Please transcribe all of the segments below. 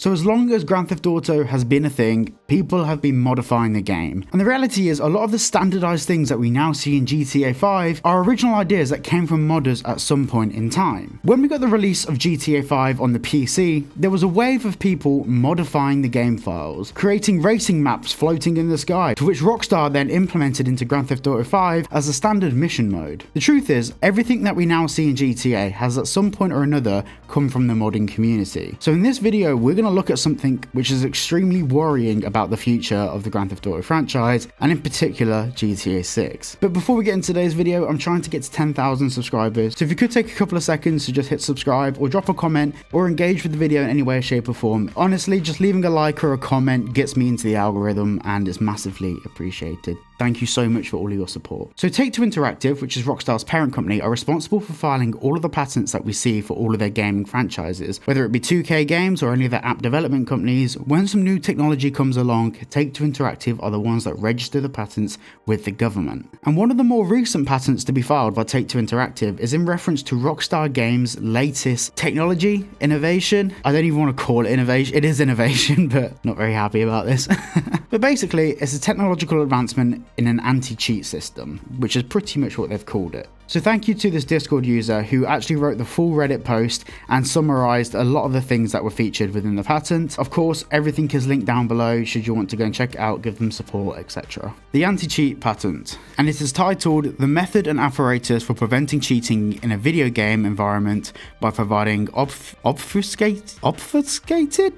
So as long as Grand Theft Auto has been a thing, people have been modifying the game. And the reality is a lot of the standardized things that we now see in GTA 5 are original ideas that came from modders at some point in time. When we got the release of GTA 5 on the PC, there was a wave of people modifying the game files, creating racing maps floating in the sky, to which Rockstar then implemented into Grand Theft Auto 5 as a standard mission mode. The truth is, everything that we now see in GTA has at some point or another come from the modding community. So in this video, we're going to look at something which is extremely worrying about the future of the Grand Theft Auto franchise, and in particular GTA 6. But before we get into today's video, I'm trying to get to 10,000 subscribers, so if you could take a couple of seconds to just hit subscribe or drop a comment or engage with the video in any way, shape or form. Honestly, just leaving a like or a comment gets me into the algorithm and it's massively appreciated. Thank you so much for all of your support. So Take-Two Interactive, which is Rockstar's parent company, are responsible for filing all of the patents that we see for all of their gaming franchises. Whether it be 2K Games or any of their app development companies, when some new technology comes along, Take-Two Interactive are the ones that register the patents with the government. And one of the more recent patents to be filed by Take-Two Interactive is in reference to Rockstar Games' latest technology, innovation. I don't even want to call it innovation. It is innovation, but not very happy about this. But basically, it's a technological advancement in an anti-cheat system, which is pretty much what they've called it. So thank you to this Discord user who actually wrote the full Reddit post and summarized a lot of the things that were featured within the patent. Of course, everything is linked down below should you want to go and check it out, give them support, etc. The anti-cheat patent, and it is titled The Method and Apparatus for Preventing Cheating in a Video Game Environment by Providing Obfuscated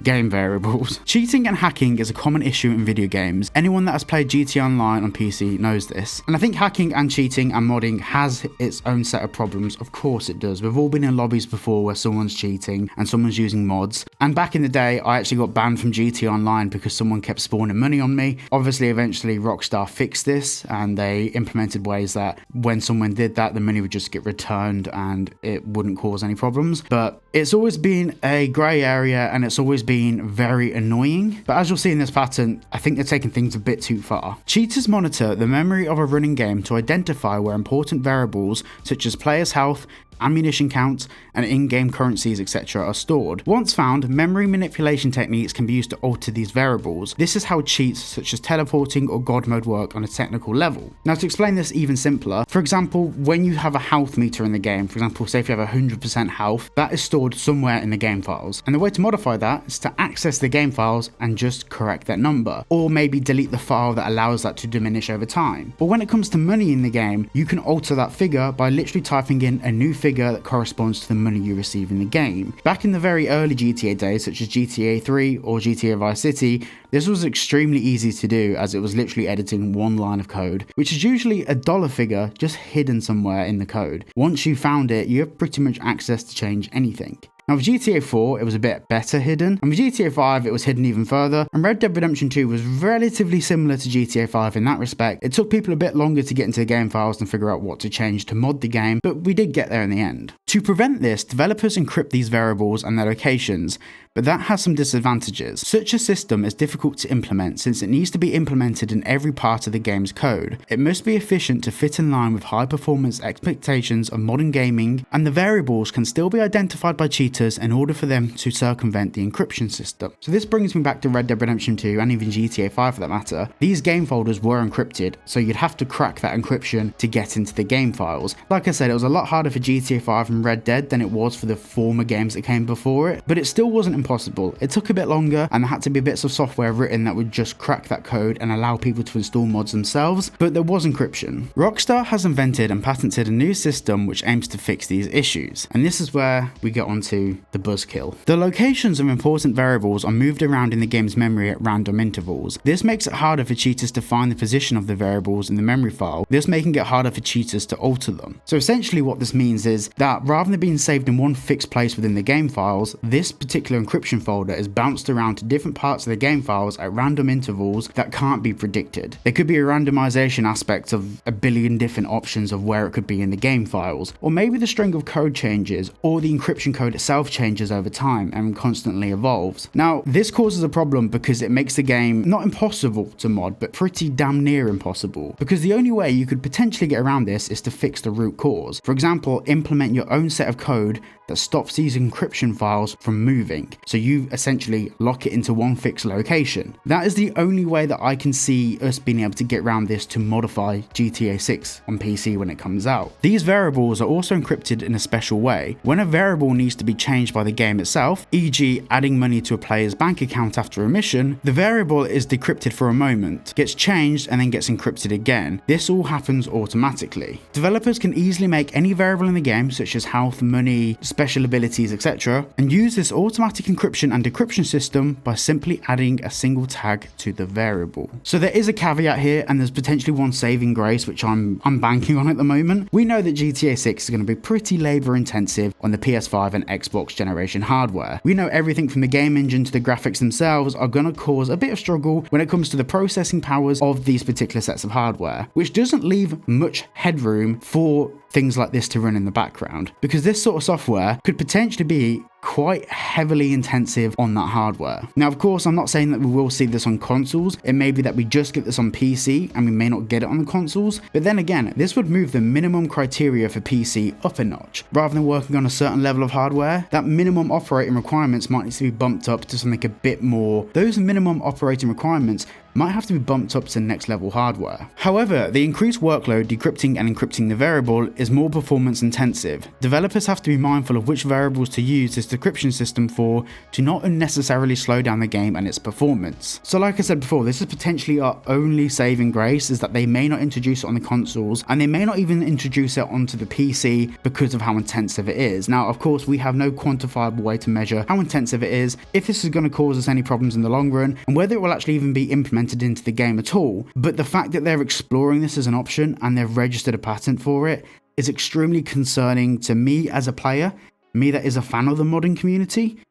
Game Variables. Cheating and hacking is a common issue in video games. Anyone that has played GTA Online on PC knows this. And I think hacking and cheating and modding has its own set of problems. Of course it does. We've all been in lobbies before where someone's cheating and someone's using mods. And back in the day, I actually got banned from GTA Online because someone kept spawning money on me. Obviously, eventually Rockstar fixed this and they implemented ways that when someone did that, the money would just get returned and it wouldn't cause any problems. But it's always been a grey area and it's always been very annoying. But as you'll see in this patent, I think they're taking things a bit too far. Cheaters monitor the memory of a running game to identify where important variables such as players' health, ammunition counts, and in-game currencies, etc. are stored. Once found, memory manipulation techniques can be used to alter these variables. This is how cheats such as teleporting or God mode work on a technical level. Now to explain this even simpler, for example, when you have a health meter in the game, for example, say if you have 100% health, that is stored somewhere in the game files. And the way to modify that is to access the game files and just correct that number, or maybe delete the file that allows that to diminish over time. But when it comes to money in the game, you can alter that figure by literally typing in a new figure that corresponds to the money you receive in the game. Back in the very early GTA days, such as GTA 3 or GTA Vice City, this was extremely easy to do as it was literally editing one line of code, which is usually a dollar figure just hidden somewhere in the code. Once you found it, you have pretty much access to change anything. Now with GTA 4, it was a bit better hidden, and with GTA 5, it was hidden even further, and Red Dead Redemption 2 was relatively similar to GTA 5 in that respect. It took people a bit longer to get into the game files and figure out what to change to mod the game, but we did get there in the end. To prevent this, developers encrypt these variables and their locations, but that has some disadvantages. Such a system is difficult to implement since it needs to be implemented in every part of the game's code. It must be efficient to fit in line with high performance expectations of modern gaming, and the variables can still be identified by cheaters in order for them to circumvent the encryption system. So this brings me back to Red Dead Redemption 2 and even GTA 5 for that matter. These game folders were encrypted, so you'd have to crack that encryption to get into the game files. Like I said, it was a lot harder for GTA 5 and Red Dead than it was for the former games that came before it, but it still wasn't impossible. It took a bit longer and there had to be bits of software written that would just crack that code and allow people to install mods themselves, but there was encryption. Rockstar has invented and patented a new system which aims to fix these issues, and this is where we get onto the buzzkill. The locations of important variables are moved around in the game's memory at random intervals. This makes it harder for cheaters to find the position of the variables in the memory file, thus making it harder for cheaters to alter them. So essentially what this means is that rather than being saved in one fixed place within the game files, this particular encryption folder is bounced around to different parts of the game files at random intervals that can't be predicted. There could be a randomization aspect of a billion different options of where it could be in the game files, or maybe the string of code changes, or the encryption code itself changes over time and constantly evolves. Now, this causes a problem because it makes the game not impossible to mod, but pretty damn near impossible, because the only way you could potentially get around this is to fix the root cause. For example, implement your own set of code that stops these encryption files from moving. So you essentially lock it into one fixed location. That is the only way that I can see us being able to get around this to modify GTA 6 on PC when it comes out. These variables are also encrypted in a special way. When a variable needs to be changed by the game itself, e.g. adding money to a player's bank account after a mission, the variable is decrypted for a moment, gets changed and then gets encrypted again. This all happens automatically. Developers can easily make any variable in the game, such as health, money, special abilities, etc., and use this automatic encryption and decryption system by simply adding a single tag to the variable. So there is a caveat here, and there's potentially one saving grace which I'm banking on at the moment. We know that GTA 6 is going to be pretty labor intensive on the PS5 and Xbox generation hardware. We know everything from the game engine to the graphics themselves are going to cause a bit of struggle when it comes to the processing powers of these particular sets of hardware, which doesn't leave much headroom for things like this to run in the background, because this sort of software could potentially be quite heavily intensive on that hardware. Now, of course, I'm not saying that we will see this on consoles. It may be that we just get this on PC and we may not get it on the consoles, but then again, this would move the minimum criteria for PC up a notch. Rather than working on a certain level of hardware, that minimum operating requirements might need to be bumped up to something a bit more. Those minimum operating requirements might have to be bumped up to next level hardware. However, the increased workload decrypting and encrypting the variable is more performance intensive. Developers have to be mindful of which variables to use this decryption system for to not unnecessarily slow down the game and its performance. So like I said before, this is potentially our only saving grace, is that they may not introduce it on the consoles, and they may not even introduce it onto the PC because of how intensive it is. Now, of course, we have no quantifiable way to measure how intensive it is, if this is going to cause us any problems in the long run, and whether it will actually even be implemented into the game at all. But the fact that they're exploring this as an option and they've registered a patent for it is extremely concerning to me as a player, me that is a fan of the modding community.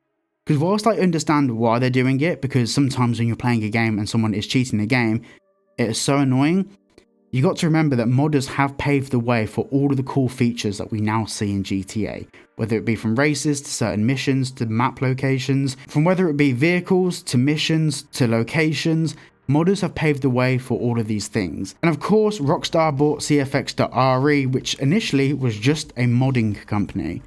Because whilst I understand why they're doing it, because sometimes when you're playing a game and someone is cheating the game, it is so annoying. You got to remember that modders have paved the way for all of the cool features that we now see in GTA, whether it be from races to certain missions to map locations, from whether it be vehicles to missions to locations. Modders have paved the way for all of these things. And of course, Rockstar bought CFX.RE, which initially was just a modding company.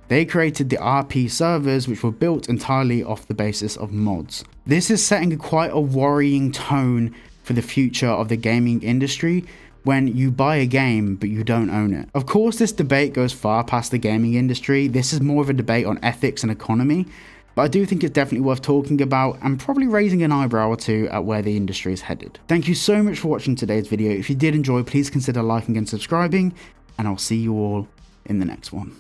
They created the RP servers, which were built entirely off the basis of mods. This is setting quite a worrying tone for the future of the gaming industry when you buy a game but you don't own it. Of course, this debate goes far past the gaming industry. This is more of a debate on ethics and economy. But I do think it's definitely worth talking about and probably raising an eyebrow or two at where the industry is headed. Thank you so much for watching today's video. If you did enjoy, please consider liking and subscribing, and I'll see you all in the next one.